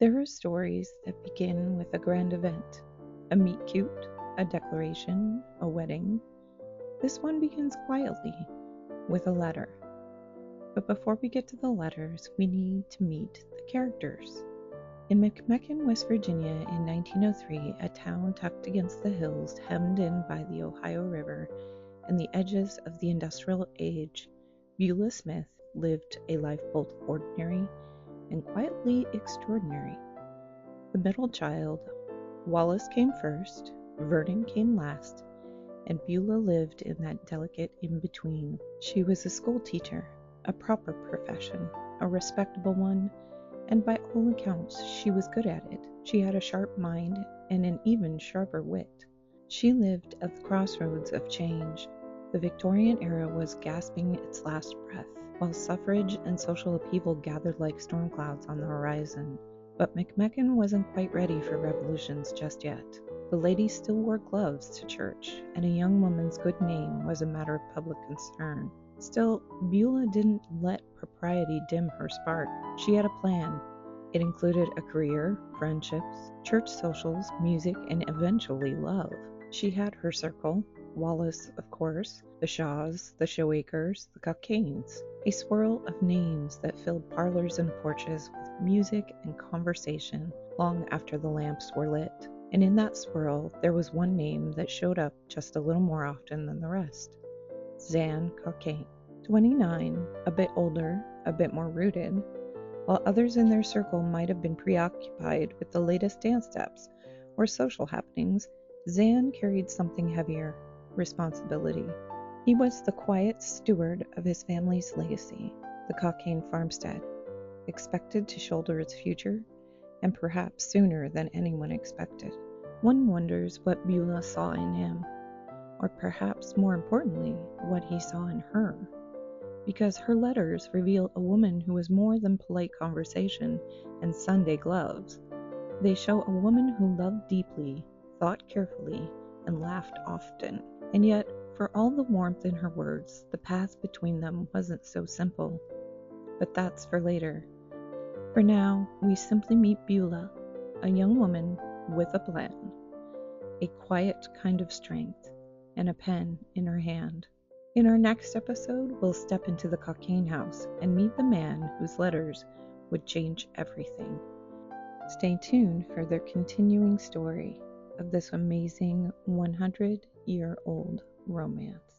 There are stories that begin with a grand event, a meet cute, a declaration, a wedding. This one begins quietly, with a letter. But before we get to the letters, we need to meet the characters. In McMechen, West Virginia in 1903, a town tucked against the hills, hemmed in by the Ohio River and the edges of the industrial age, Beulah Smith lived a life both ordinary and quietly extraordinary. The middle child, Wallace came first, Vernon came last, and Beulah lived in that delicate in-between. She was a school teacher, a proper profession, a respectable one, and by all accounts she was good at it. She had a sharp mind and an even sharper wit. She lived at the crossroads of change. The Victorian era was gasping its last breath, while suffrage and social upheaval gathered like storm clouds on the horizon. But McMechen wasn't quite ready for revolutions just yet. The ladies still wore gloves to church, and a young woman's good name was a matter of public concern. Still, Beulah didn't let propriety dim her spark. She had a plan. It included a career, friendships, church socials, music, and eventually love. She had her circle, Wallace, of course, the Shaws, the Showacres, the Cockaynes, a swirl of names that filled parlors and porches with music and conversation long after the lamps were lit. And in that swirl, there was one name that showed up just a little more often than the rest. Zan Cockayne. 29, a bit older, a bit more rooted. While others in their circle might have been preoccupied with the latest dance steps or social happenings, Zan carried something heavier, responsibility. He was the quiet steward of his family's legacy, the Cockayne Farmstead, expected to shoulder its future, and perhaps sooner than anyone expected. One wonders what Beulah saw in him, or perhaps more importantly, what he saw in her, because her letters reveal a woman who was more than polite conversation and Sunday gloves. They show a woman who loved deeply, thought carefully, and laughed often. And yet, for all the warmth in her words, the path between them wasn't so simple. But that's for later. For now, we simply meet Beulah, a young woman with a plan, a quiet kind of strength, and a pen in her hand. In our next episode, we'll step into the Cockayne house and meet the man whose letters would change everything. Stay tuned for their continuing story of this amazing 100-year-old romance.